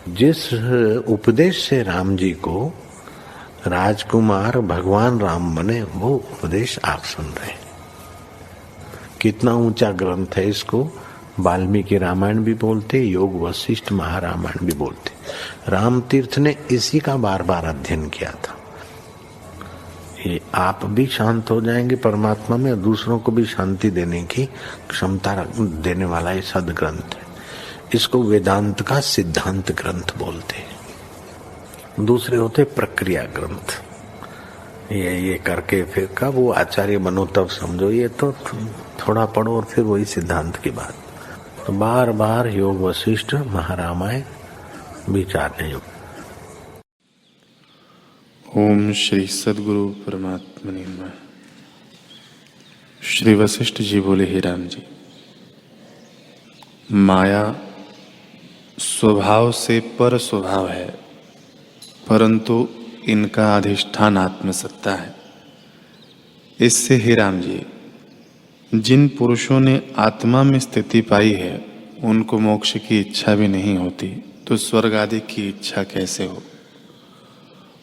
जिस उपदेश से राम जी को राजकुमार भगवान राम बने, वो उपदेश आप सुन रहे हैं। कितना ऊंचा ग्रंथ है। इसको वाल्मीकि रामायण भी बोलते, योग वशिष्ठ महारामायण भी बोलते। राम तीर्थ ने इसी का बार बार अध्ययन किया था। ये आप भी शांत हो जाएंगे परमात्मा में, और दूसरों को भी शांति देने की क्षमता देने वाला ये सदग्रंथ है। इसको वेदांत का सिद्धांत ग्रंथ बोलते हैं। दूसरे होते प्रक्रिया ग्रंथ। ये करके फिर कब वो आचार्य बनो तब समझो, ये तो थोड़ा पढ़ो और फिर वही सिद्धांत की बात। तो बार बार योग वशिष्ठ महारामायण विचारने योग। ओम श्री सद्गुरु परमात्मने नमः। श्री वशिष्ठ जी बोले, हे राम जी, माया स्वभाव से पर स्वभाव है, परंतु इनका अधिष्ठान आत्मसत्ता है। इससे हे राम जी, जिन पुरुषों ने आत्मा में स्थिति पाई है उनको मोक्ष की इच्छा भी नहीं होती, तो स्वर्ग आदि की इच्छा कैसे हो।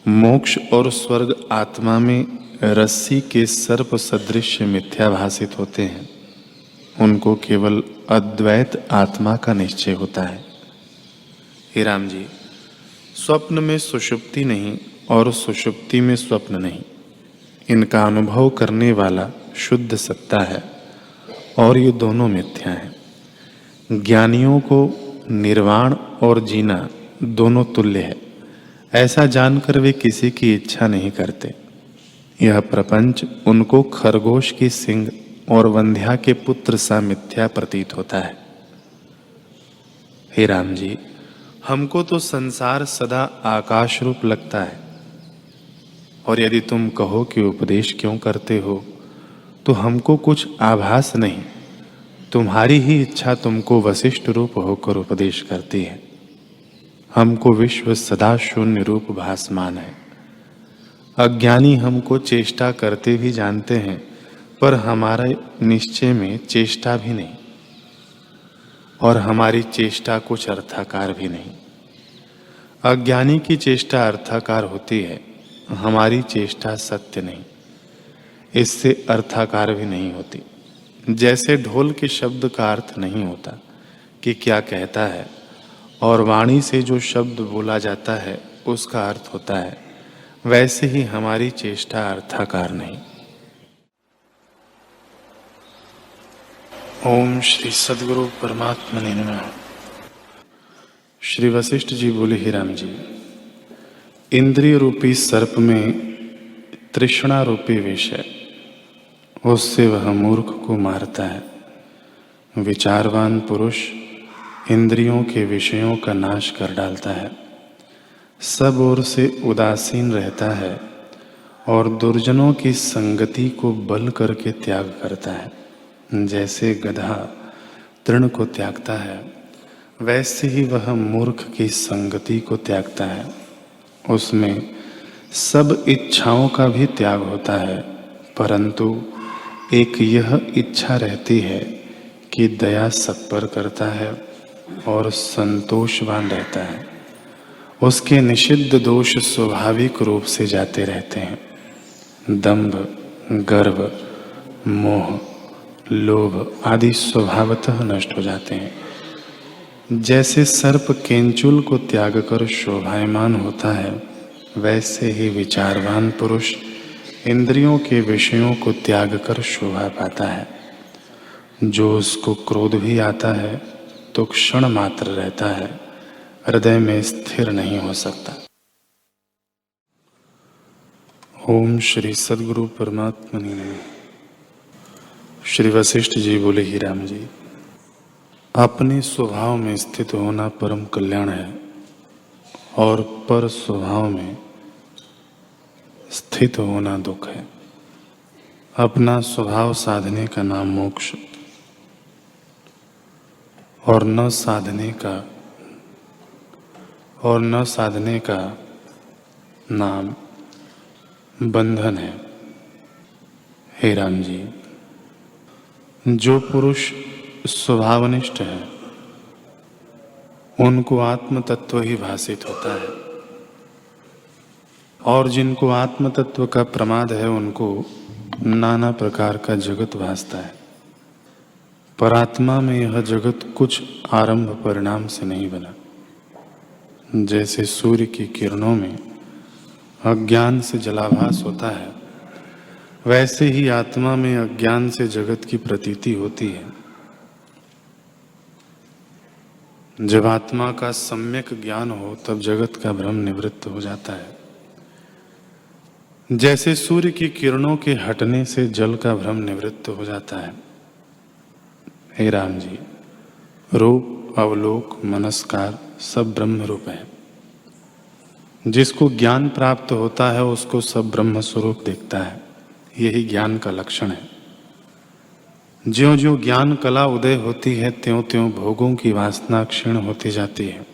मोक्ष और स्वर्ग आत्मा में रस्सी के सर्प सदृश मिथ्या भासित होते हैं। उनको केवल अद्वैत आत्मा का निश्चय होता है। हे राम जी, स्वप्न में सुषुप्ति नहीं और सुषुप्ति में स्वप्न नहीं। इनका अनुभव करने वाला शुद्ध सत्ता है और ये दोनों मिथ्या हैं। ज्ञानियों को निर्वाण और जीना दोनों तुल्य है, ऐसा जानकर वे किसी की इच्छा नहीं करते। यह प्रपंच उनको खरगोश की सींग और वंध्या के पुत्र सा मिथ्या प्रतीत होता है। हे राम जी, हमको तो संसार सदा आकाश रूप लगता है, और यदि तुम कहो कि उपदेश क्यों करते हो, तो हमको कुछ आभास नहीं, तुम्हारी ही इच्छा तुमको वशिष्ठ रूप होकर उपदेश करती है। हमको विश्व सदा शून्य रूप भासमान है। अज्ञानी हमको चेष्टा करते भी जानते हैं, पर हमारे निश्चय में चेष्टा भी नहीं, और हमारी चेष्टा कुछ अर्थाकार भी नहीं। अज्ञानी की चेष्टा अर्थाकार होती है, हमारी चेष्टा सत्य नहीं, इससे अर्थाकार भी नहीं होती। जैसे ढोल के शब्द का अर्थ नहीं होता कि क्या कहता है, और वाणी से जो शब्द बोला जाता है उसका अर्थ होता है, वैसे ही हमारी चेष्टा अर्थाकार नहीं। ओम श्री सद्गुरु परमात्मने नमः। श्री वशिष्ठ जी बोले, हे राम जी, इंद्रिय रूपी सर्प में तृष्णा रूपी विष है, उससे वह मूर्ख को मारता है। विचारवान पुरुष इंद्रियों के विषयों का नाश कर डालता है, सब ओर से उदासीन रहता है, और दुर्जनों की संगति को बल करके त्याग करता है। जैसे गधा तृण को त्यागता है, वैसे ही वह मूर्ख की संगति को त्यागता है। उसमें सब इच्छाओं का भी त्याग होता है, परंतु एक यह इच्छा रहती है कि दया सब पर करता है और संतोषवान रहता है। उसके निषिद्ध दोष स्वाभाविक रूप से जाते रहते हैं। दंभ, गर्व, मोह, लोभ आदि स्वभावतः नष्ट हो जाते हैं। जैसे सर्प केंचुल को त्याग कर शोभायमान होता है, वैसे ही विचारवान पुरुष इंद्रियों के विषयों को त्याग कर शोभा पाता है। जो उसको क्रोध भी आता है तो क्षण मात्र रहता है, हृदय में स्थिर नहीं हो सकता। ओम श्री सद्गुरु परमात्मने नमः। श्री वशिष्ठ जी बोले, ही राम जी, अपने स्वभाव में स्थित होना परम कल्याण है, और पर स्वभाव में स्थित होना दुख है। अपना स्वभाव साधने का नाम मोक्ष, और न साधने का नाम बंधन है। हे राम जी, जो पुरुष स्वभावनिष्ठ है उनको आत्म तत्व ही भासित होता है, और जिनको आत्म तत्व का प्रमाद है उनको नाना प्रकार का जगत भासता है। पर आत्मा में यह जगत कुछ आरंभ परिणाम से नहीं बना। जैसे सूर्य की किरणों में अज्ञान से जलाभास होता है, वैसे ही आत्मा में अज्ञान से जगत की प्रतीति होती है। जब आत्मा का सम्यक ज्ञान हो तब जगत का भ्रम निवृत्त हो जाता है। जैसे सूर्य की किरणों के हटने से जल का भ्रम निवृत्त हो जाता है। हे राम जी, रूप, अवलोक, मनस्कार सब ब्रह्म रूप है। जिसको ज्ञान प्राप्त होता है उसको सब ब्रह्म स्वरूप दिखता है। यही ज्ञान का लक्षण है। ज्यों ज्यों ज्ञान कला उदय होती है त्यों त्यों भोगों की वासना क्षीण होती जाती है,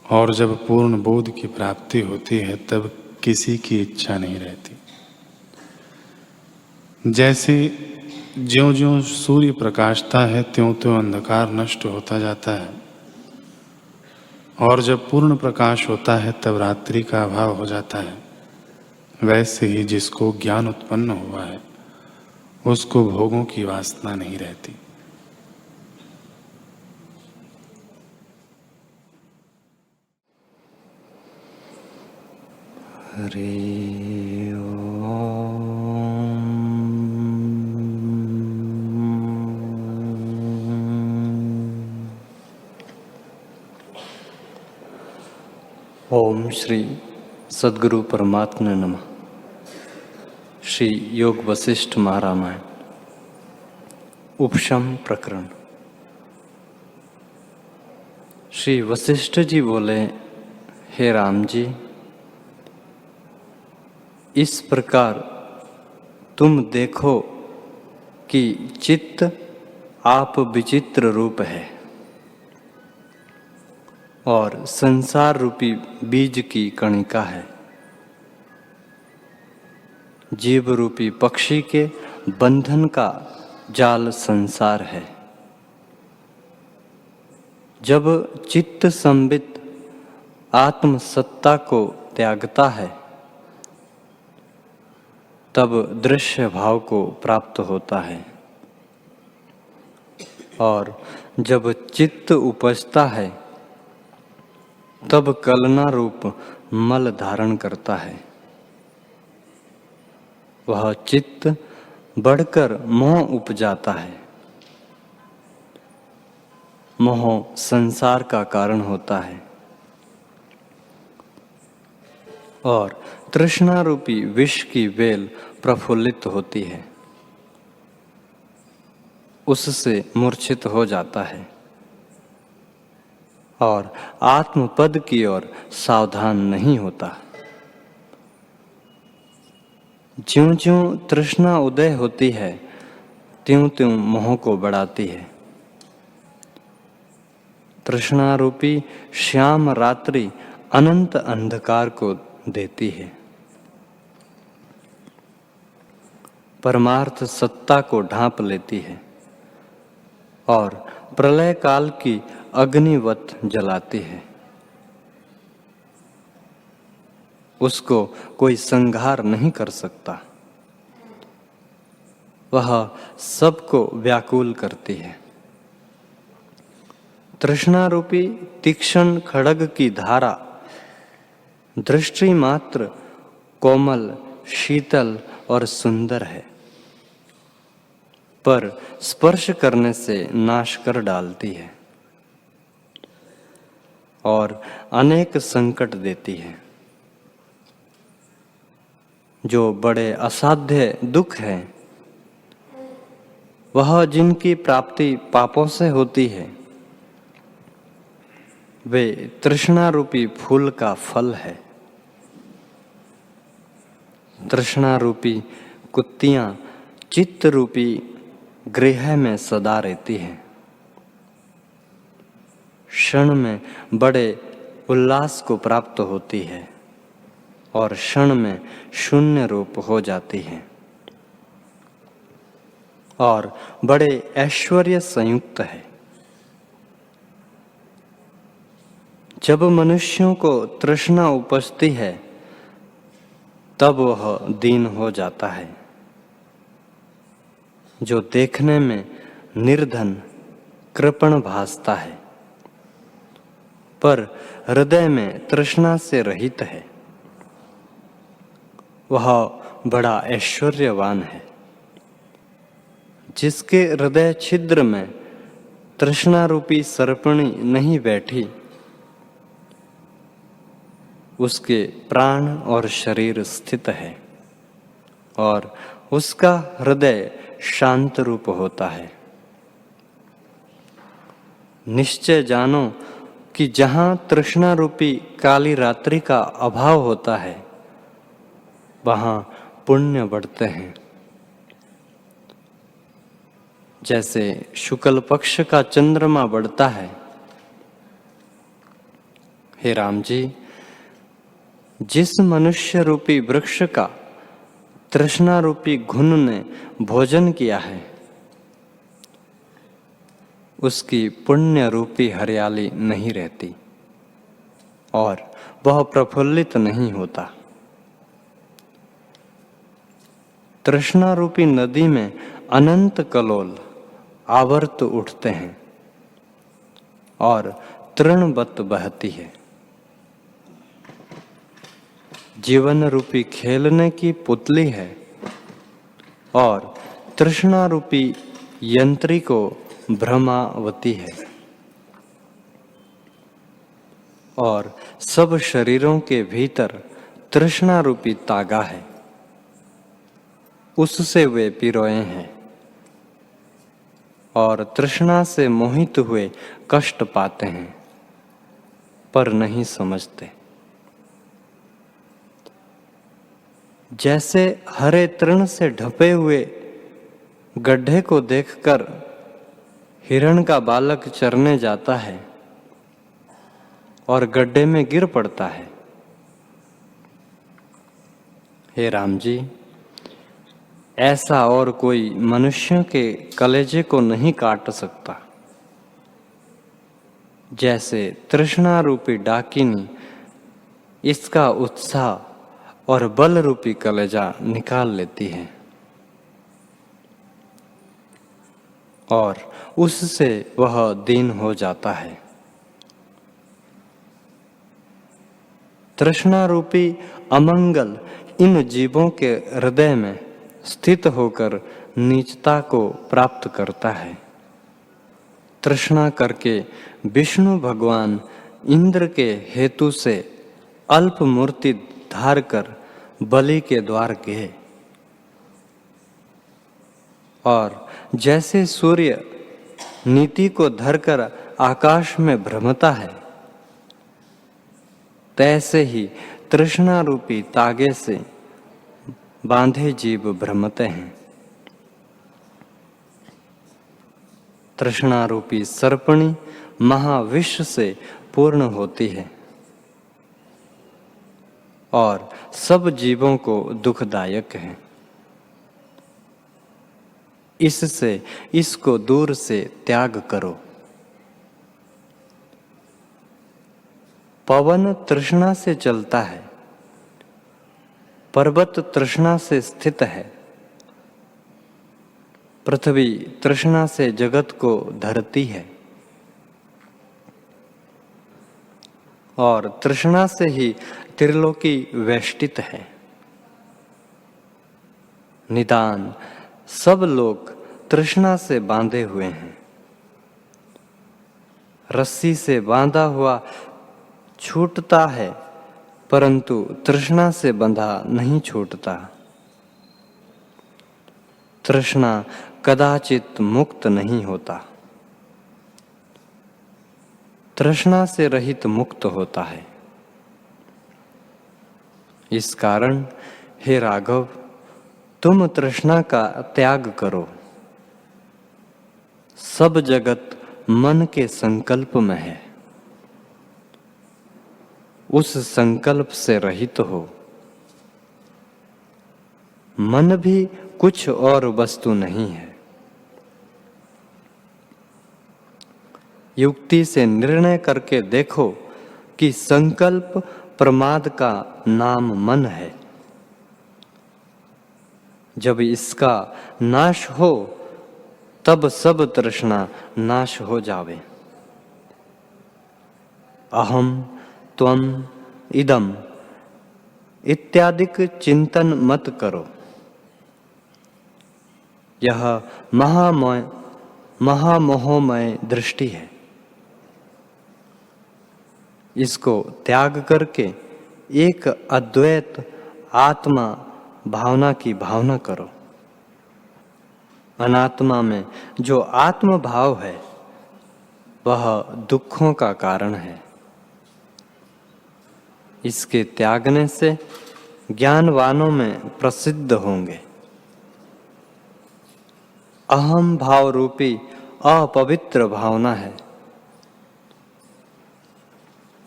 और जब पूर्ण बोध की प्राप्ति होती है तब किसी की इच्छा नहीं रहती। जैसे ज्यों ज्यों सूर्य प्रकाशता है त्यों त्यों अंधकार नष्ट होता जाता है, और जब पूर्ण प्रकाश होता है तब रात्रि का अभाव हो जाता है। वैसे ही जिसको ज्ञान उत्पन्न हुआ है उसको भोगों की वासना नहीं रहती। हरि ओम श्री सद्गुरु परमात्मा नमः। श्री योग वशिष्ठ महारामायण उपशम प्रकरण। श्री वशिष्ठ जी बोले, हे राम जी, इस प्रकार तुम देखो कि चित्त आप विचित्र रूप है और संसार रूपी बीज की कणिका है। जीव रूपी पक्षी के बंधन का जाल संसार है। जब चित्त संबित आत्म सत्ता को त्यागता है तब दृश्य भाव को प्राप्त होता है, और जब चित्त उपजता है तब कलना रूप मल धारण करता है। वह चित्त बढ़कर मोह उपजाता है। मोह संसार का कारण होता है, और तृष्णा रूपी विष की वेल प्रफुल्लित होती है। उससे मूर्छित हो जाता है और आत्मपद की ओर सावधान नहीं होता। ज्यों ज्यों तृष्णा उदय होती है त्यों त्यों मोह को बढ़ाती है। तृष्णा रूपी श्याम रात्रि अनंत अंधकार को देती है। परमार्थ सत्ता को ढांप लेती है और प्रलय काल की अग्निवत जलाती है। उसको कोई संहार नहीं कर सकता। वह सबको व्याकुल करती है। तृष्णा रूपी तीक्ष्ण खड्ग की धारा दृष्टि मात्र कोमल, शीतल और सुंदर है, पर स्पर्श करने से नाश कर डालती है और अनेक संकट देती है। जो बड़े असाध्य दुख है वह जिनकी प्राप्ति पापों से होती है, वे तृष्णा रूपी फूल का फल है। तृष्णा रूपी कुत्तियां चित्त रूपी गृह में सदा रहती हैं। क्षण में बड़े उल्लास को प्राप्त होती है और क्षण में शून्य रूप हो जाती है और बड़े ऐश्वर्य संयुक्त है। जब मनुष्यों को तृष्णा उपजती है तब वह दीन हो जाता है। जो देखने में निर्धन कृपण भासता है पर हृदय में तृष्णा से रहित है, वह बड़ा ऐश्वर्यवान है। जिसके हृदय छिद्र में तृष्णा रूपी सर्पणी नहीं बैठी, उसके प्राण और शरीर स्थित है और उसका हृदय शांत रूप होता है। निश्चय जानो कि जहाँ तृष्णा रूपी काली रात्रि का अभाव होता है, वहाँ पुण्य बढ़ते हैं। जैसे शुक्ल पक्ष का चंद्रमा बढ़ता है। हे राम जी, जिस मनुष्य रूपी वृक्ष का तृष्णा रूपी घुन ने भोजन किया है, उसकी पुण्य रूपी हरियाली नहीं रहती और वह प्रफुल्लित नहीं होता। तृष्णा रूपी नदी में अनंत कलोल आवर्त उठते हैं और तृणवत बहती है। जीवन रूपी खेलने की पुतली है और तृष्णा रूपी यंत्री को भ्रमावती है और सब शरीरों के भीतर तृष्णा रूपी तागा है, उससे वे पिरोए हैं और तृष्णा से मोहित हुए कष्ट पाते हैं पर नहीं समझते। जैसे हरे तृण से ढपे हुए गड्ढे को देखकर हिरण का बालक चरने जाता है और गड्ढे में गिर पड़ता है। हे राम जी, ऐसा और कोई मनुष्य के कलेजे को नहीं काट सकता। जैसे तृष्णा रूपी डाकिनी इसका उत्साह और बल रूपी कलेजा निकाल लेती है और उससे वह दीन हो जाता है। तृष्णा रूपी अमंगल इन जीवों के हृदय में स्थित होकर नीचता को प्राप्त करता है। तृष्णा करके विष्णु भगवान इंद्र के हेतु से अल्प मूर्ति धार कर बलि के द्वार गए और जैसे सूर्य नीति को धरकर आकाश में भ्रमता है, तैसे ही तृष्णा रूपी तागे से बांधे जीव भ्रमते हैं। तृष्णा रूपी सर्पणी महाविष से पूर्ण होती है और सब जीवों को दुखदायक है। इससे इसको दूर से त्याग करो। पवन तृष्णा से चलता है, पर्वत तृष्णा से स्थित है, पृथ्वी तृष्णा से जगत को धरती है और तृष्णा से ही त्रिलोकी वेष्टित है। निदान सब लोग तृष्णा से बांधे हुए हैं। रस्सी से बांधा हुआ छूटता है, परंतु तृष्णा से बंधा नहीं छूटता। तृष्णा कदाचित मुक्त नहीं होता, तृष्णा से रहित मुक्त होता है। इस कारण हे राघव, तुम तृष्णा का त्याग करो। सब जगत मन के संकल्प में है, उस संकल्प से रहित हो। मन भी कुछ और वस्तु नहीं है। युक्ति से निर्णय करके देखो कि संकल्प प्रमाद का नाम मन है। जब इसका नाश हो तब सब तृष्णा नाश हो जावे। अहम त्वम इदम इत्यादिक चिंतन मत करो। यह महामोहमय दृष्टि है। इसको त्याग करके एक अद्वैत आत्मा भावना की भावना करो। अनात्मा में जो आत्म भाव है वह दुखों का कारण है। इसके त्यागने से ज्ञानवानों में प्रसिद्ध होंगे। अहम भाव रूपी अपवित्र भावना है,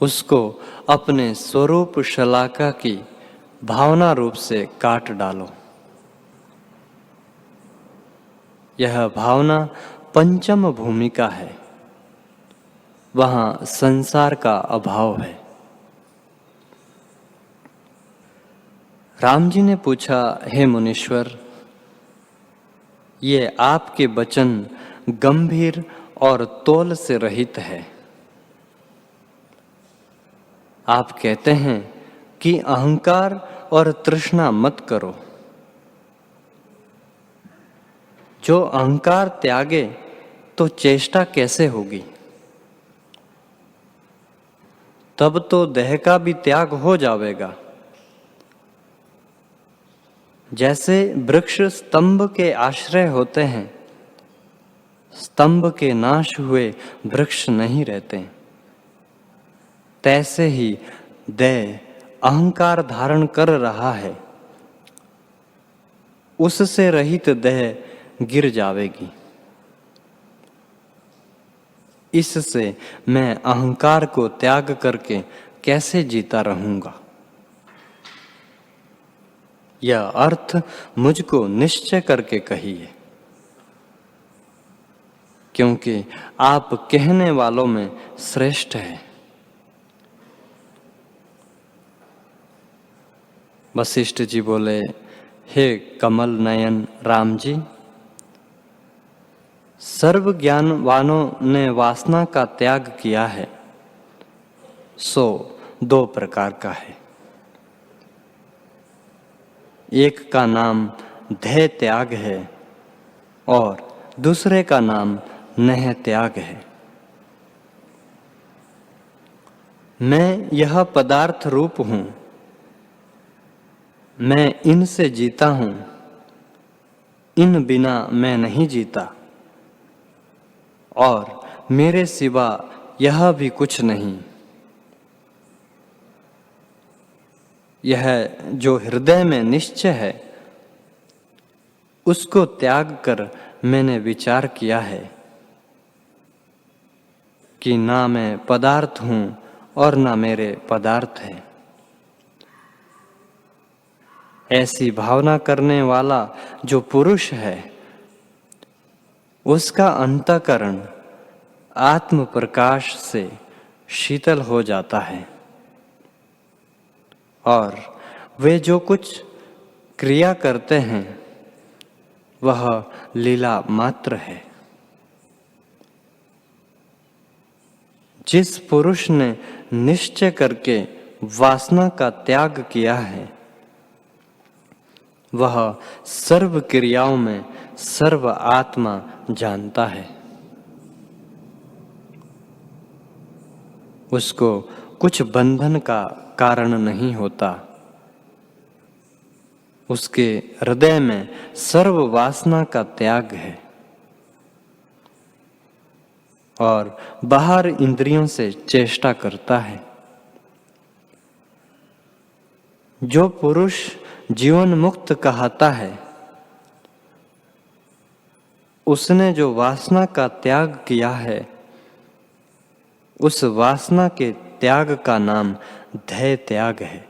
उसको अपने स्वरूप शलाका की भावना रूप से काट डालो। यह भावना पंचम भूमिका है, वहां संसार का अभाव है। राम जी ने पूछा, हे मुनीश्वर, ये आपके वचन गंभीर और तौल से रहित है। आप कहते हैं कि अहंकार और तृष्णा मत करो। जो अहंकार त्यागे तो चेष्टा कैसे होगी? तब तो देह का भी त्याग हो जाएगा। जैसे वृक्ष स्तंभ के आश्रय होते हैं, स्तंभ के नाश हुए वृक्ष नहीं रहते, तैसे ही देह अहंकार धारण कर रहा है, उससे रहित देह गिर जाएगी। इससे मैं अहंकार को त्याग करके कैसे जीता रहूंगा? यह अर्थ मुझको निश्चय करके कहिए, क्योंकि आप कहने वालों में श्रेष्ठ हैं। वशिष्ठ जी बोले, हे कमल नयन राम जी, सर्व ज्ञानवानों ने वासना का त्याग किया है, सो दो प्रकार का है। एक का नाम ध्येय त्याग है और दूसरे का नाम नेह त्याग है। मैं यह पदार्थ रूप हूं, मैं इनसे जीता हूं, इन बिना मैं नहीं जीता, और मेरे सिवा यह भी कुछ नहीं। यह जो हृदय में निश्चय है, उसको त्याग कर मैंने विचार किया है कि ना मैं पदार्थ हूं और ना मेरे पदार्थ है। ऐसी भावना करने वाला जो पुरुष है, उसका अंतःकरण आत्म प्रकाश से शीतल हो जाता है, और वे जो कुछ क्रिया करते हैं वह लीला मात्र है। जिस पुरुष ने निश्चय करके वासना का त्याग किया है, वह सर्व क्रियाओं में सर्व आत्मा जानता है। उसको कुछ बंधन का कारण नहीं होता। उसके हृदय में सर्व वासना का त्याग है, और बाहर इंद्रियों से चेष्टा करता है। जो पुरुष जीवन मुक्त कहता है, उसने जो वासना का त्याग किया है, उस वासना के त्याग का नाम ध्येय त्याग है।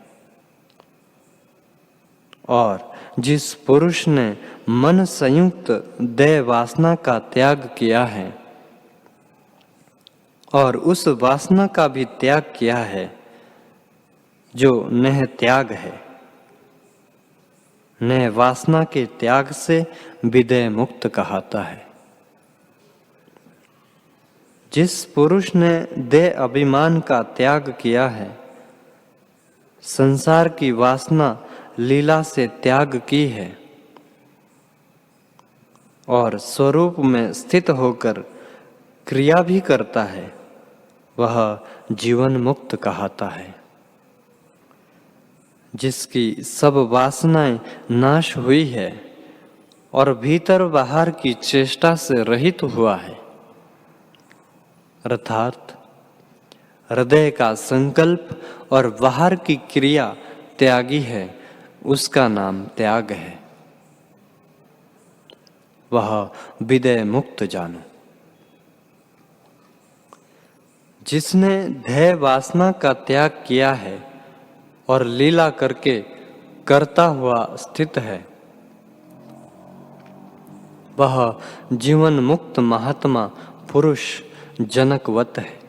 और जिस पुरुष ने मन संयुक्त ध्येय वासना का त्याग किया है, और उस वासना का भी त्याग किया है जो नेह त्याग है। नेह वासना के त्याग से विदेह मुक्त कहता है। जिस पुरुष ने देह अभिमान का त्याग किया है, संसार की वासना लीला से त्याग की है और स्वरूप में स्थित होकर क्रिया भी करता है, वह जीवन मुक्त कहता है। जिसकी सब वासनाएं नाश हुई है और भीतर बाहर की चेष्टा से रहित हुआ है, अर्थात हृदय का संकल्प और बाहर की क्रिया त्यागी है, उसका नाम त्याग है। वह विदेह मुक्त जानो। जिसने ध्येय वासना का त्याग किया है और लीला करके करता हुआ स्थित है, वह जीवन मुक्त महात्मा पुरुष जनकवत है।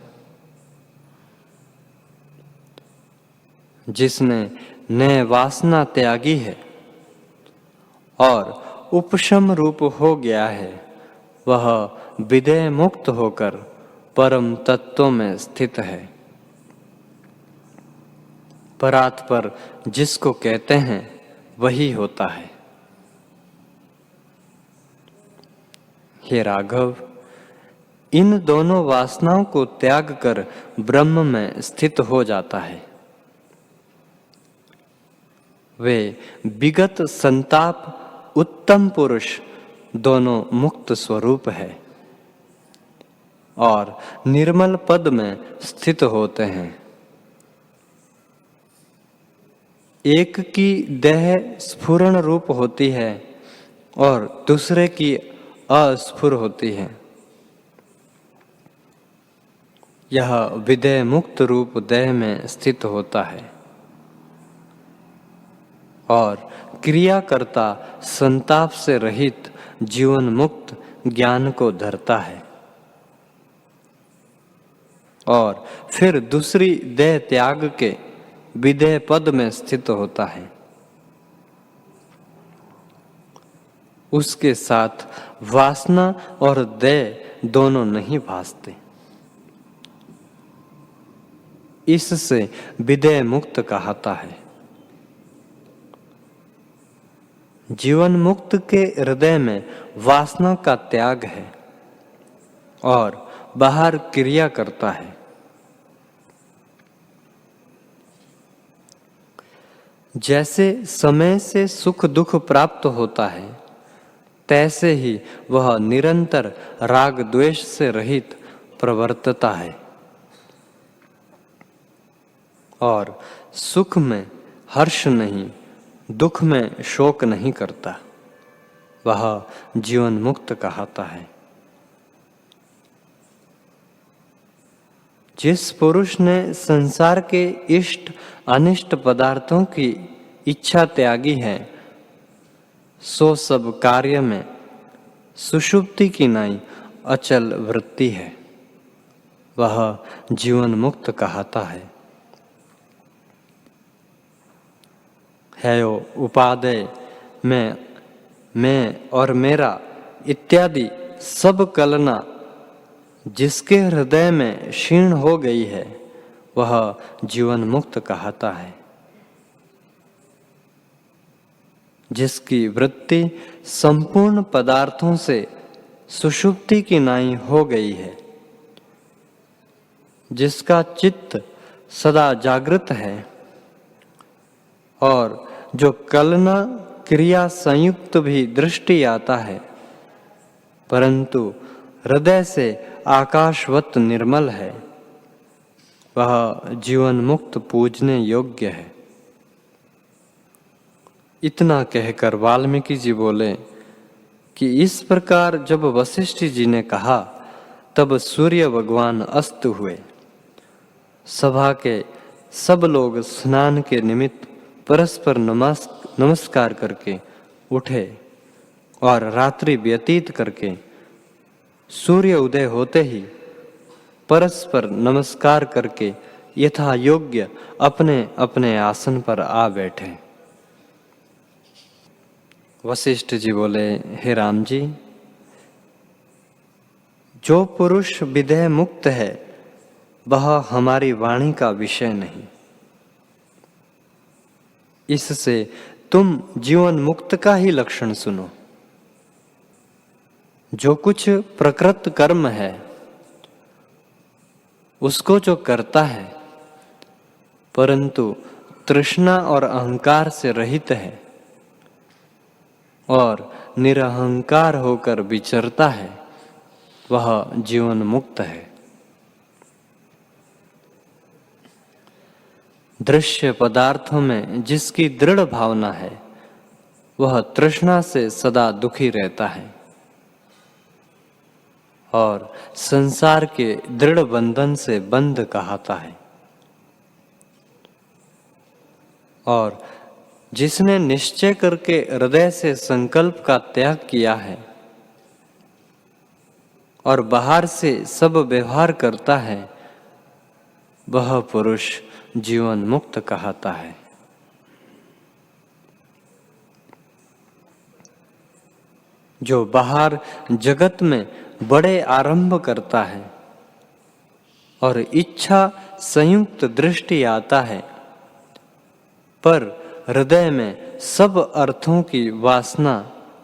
जिसने नए वासना त्यागी है और उपशम रूप हो गया है, वह विदेह मुक्त होकर परम तत्व में स्थित है। परात्पर जिसको कहते हैं वही होता है। हे राघव, इन दोनों वासनाओं को त्याग कर ब्रह्म में स्थित हो जाता है। वे विगत संताप उत्तम पुरुष दोनों मुक्त स्वरूप है और निर्मल पद में स्थित होते हैं। एक की देह स्फुरण रूप होती है और दूसरे की अस्फुर होती है। यह विदेह मुक्त रूप देह में स्थित होता है और क्रिया करता संताप से रहित जीवन मुक्त ज्ञान को धरता है और फिर दूसरी देह त्याग के विदेह पद में स्थित होता है। उसके साथ वासना और देह दोनों नहीं भासते। इससे विदेह मुक्त कहता है। जीवन मुक्त के हृदय में वासना का त्याग है और बाहर क्रिया करता है। जैसे समय से सुख दुख प्राप्त होता है, तैसे ही वह निरंतर राग द्वेष से रहित प्रवर्तता है और सुख में हर्ष नहीं, दुख में शोक नहीं करता। वह जीवन मुक्त कहता है। जिस पुरुष ने संसार के इष्ट अनिष्ट पदार्थों की इच्छा त्यागी है, सो सब कार्य में सुषुप्ति की नाई अचल वृत्ति है। वह जीवन मुक्त कहता है। है उपादेय मैं और मेरा इत्यादि सब कलना जिसके हृदय में क्षीण हो गई है, वह जीवन मुक्त कहता है। जिसकी वृत्ति संपूर्ण पदार्थों से सुषुप्ति की नाई हो गई है, जिसका चित्त सदा जागृत है और जो कलना क्रिया संयुक्त भी दृष्टि आता है, परंतु हृदय से आकाशवत निर्मल है, वह जीवन मुक्त पूजने योग्य है। इतना कहकर वाल्मीकि जी बोले कि इस प्रकार जब वशिष्ठ जी ने कहा, तब सूर्य भगवान अस्त हुए। सभा के सब लोग स्नान के निमित्त परस्पर नमस्कार करके उठे और रात्रि व्यतीत करके सूर्य उदय होते ही परस्पर नमस्कार करके यथा योग्य अपने अपने आसन पर आ बैठे। वशिष्ठ जी बोले, हे राम जी, जो पुरुष विदेह मुक्त है वह हमारी वाणी का विषय नहीं। इससे तुम जीवन मुक्त का ही लक्षण सुनो। जो कुछ प्रकृत कर्म है उसको जो करता है परंतु तृष्णा और अहंकार से रहित है और निरहंकार होकर विचरता है वह जीवन मुक्त है। दृश्य पदार्थों में जिसकी दृढ़ भावना है वह तृष्णा से सदा दुखी रहता है और संसार के दृढ़ बंधन से बंध कहता है। और जिसने निश्चय करके हृदय से संकल्प का त्याग किया है और बाहर से सब व्यवहार करता है वह पुरुष जीवन मुक्त कहता है। जो बाहर जगत में बड़े आरंभ करता है और इच्छा संयुक्त दृष्टि आता है पर हृदय में सब अर्थों की वासना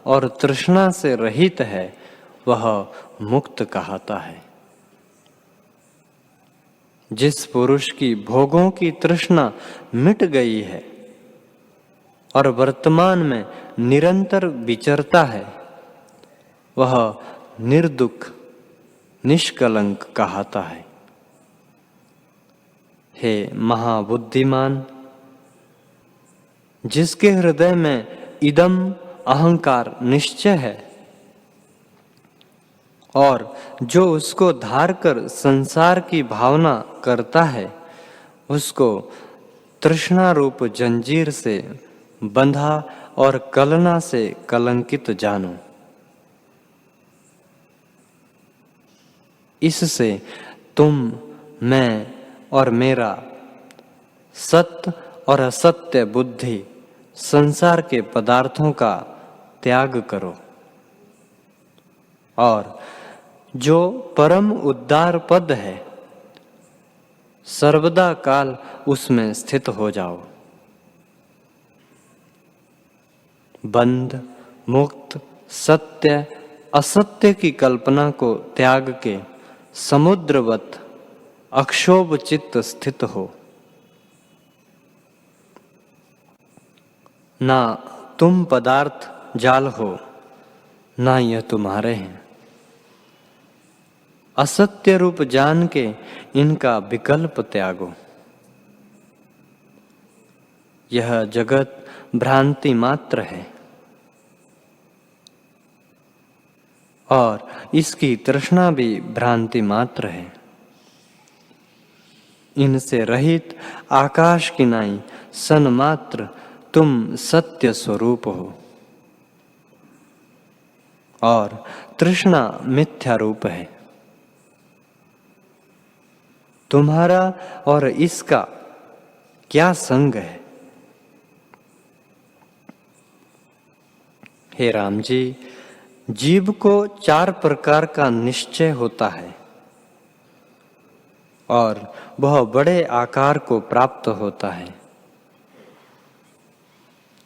और तृष्णा से रहित है वह मुक्त कहता है। जिस पुरुष की भोगों की तृष्णा मिट गई है और वर्तमान में निरंतर विचरता है वह निर्दुख निष्कलंक कहता है। हे महाबुद्धिमान, जिसके हृदय में इदम अहंकार निश्चय है और जो उसको धार कर संसार की भावना करता है उसको तृष्णा रूप जंजीर से बंधा और कलना से कलंकित जानो। इससे तुम, मैं और मेरा, सत्य और असत्य बुद्धि संसार के पदार्थों का त्याग करो और जो परम उद्धार पद है सर्वदा काल उसमें स्थित हो जाओ। बंध, मुक्त, सत्य, असत्य की कल्पना को त्याग के समुद्रवत अक्षोभ चित्त स्थित हो। ना तुम पदार्थ जाल हो ना यह तुम्हारे हैं। असत्य रूप जान के इनका विकल्प त्यागो। यह जगत भ्रांति मात्र है और इसकी तृष्णा भी भ्रांति मात्र है। इनसे रहित आकाश की नाई सन्मात्र तुम सत्य स्वरूप हो और तृष्णा मिथ्या रूप है। तुम्हारा और इसका क्या संग है? हे राम जी, जीव को 4 प्रकार का निश्चय होता है और वह बड़े आकार को प्राप्त होता है।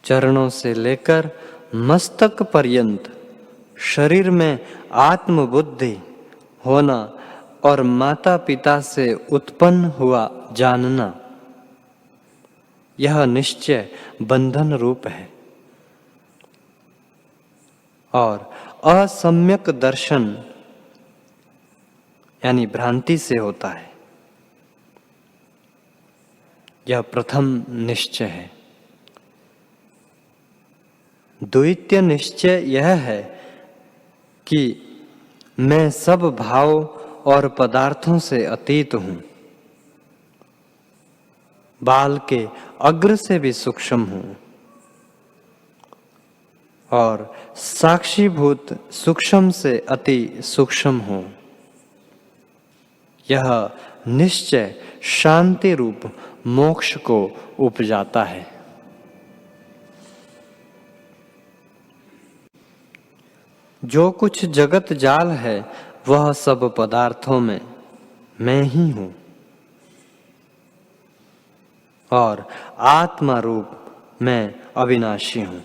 चरणों से लेकर मस्तक पर्यंत शरीर में आत्मबुद्धि होना और माता पिता से उत्पन्न हुआ जानना, यह निश्चय बंधन रूप है और असम्यक दर्शन यानी भ्रांति से होता है। यह प्रथम निश्चय है। द्वितीय निश्चय यह है कि मैं सब भाव और पदार्थों से अतीत हूं, बाल के अग्र से भी सूक्ष्म हूं और साक्षीभूत सूक्ष्म से अति सूक्ष्म हूं। यह निश्चय शांति रूप मोक्ष को उपजाता है। जो कुछ जगत जाल है वह सब पदार्थों में मैं ही हूं और आत्मा रूप मैं अविनाशी हूं।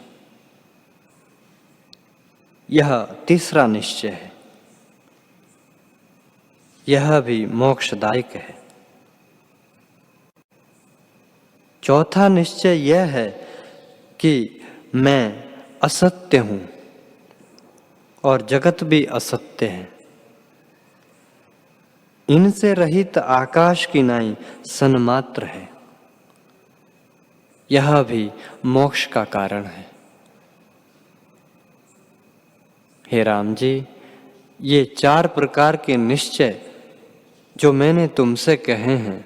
यह तीसरा निश्चय है। यह भी मोक्षदायक है। चौथा निश्चय यह है कि मैं असत्य हूं और जगत भी असत्य है। इनसे रहित आकाश की नाई सन्मात्र है। यह भी मोक्ष का कारण है। हे राम जी, ये 4 प्रकार के निश्चय जो मैंने तुमसे कहे हैं,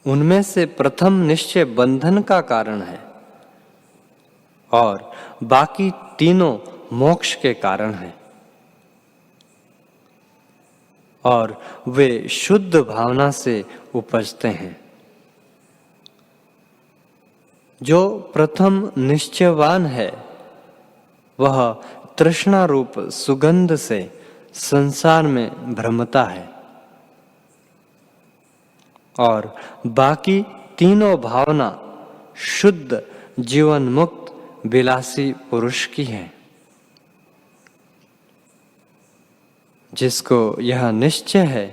उनमें से प्रथम निश्चय बंधन का कारण है और बाकी तीनों मोक्ष के कारण हैं और वे शुद्ध भावना से उपजते हैं। जो प्रथम निश्चयवान है वह तृष्णा रूप सुगंध से संसार में भ्रमता है और बाकी तीनों भावना शुद्ध जीवन मुक्त विलासी पुरुष की है, जिसको यह निश्चय है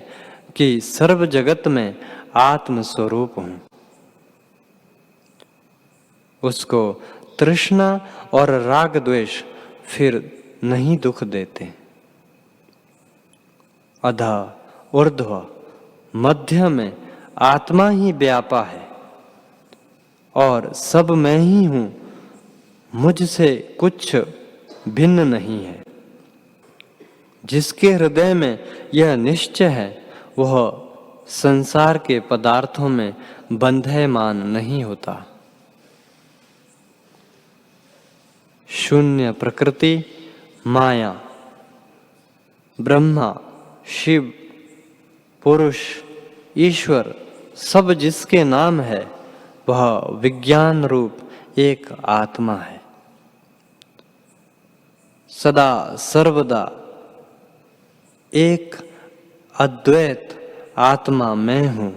कि सर्व जगत में आत्म स्वरूप हूं। उसको तृष्णा और राग द्वेष फिर नहीं दुख देते। अधा ऊर्ध्व मध्य में आत्मा ही व्यापा है और सब मैं ही हूं, मुझसे कुछ भिन्न नहीं है। जिसके हृदय में यह निश्चय है वह संसार के पदार्थों में बंधयमान नहीं होता। शून्य प्रकृति, माया, ब्रह्मा, शिव, पुरुष, ईश्वर सब जिसके नाम है वह विज्ञान रूप एक आत्मा है। सदा सर्वदा एक अद्वैत आत्मा मैं हूं।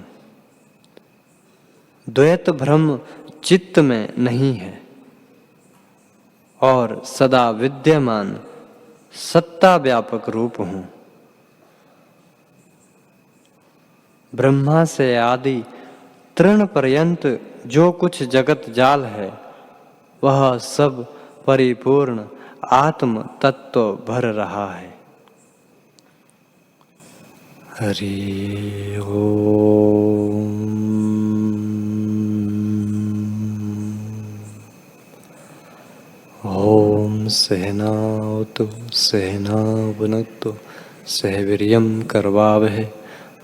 द्वैत भ्रम चित्त में नहीं है और सदा विद्यमान सत्ता व्यापक रूप हूं। ब्रह्मा से आदि तृण पर्यंत जो कुछ जगत जाल है वह सब परिपूर्ण आत्म तत्व भर रहा है। हरि ओम। ओम सहनावतु सहना भुनक्तु सह वीर्यं करवावहै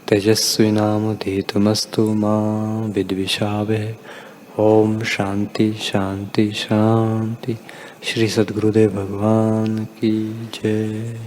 तेजस्विनावधीतमस्तु मा विद्विषावहै। ओम शांति शांति शांति। श्री सद्गुरुदेव भगवान की जय।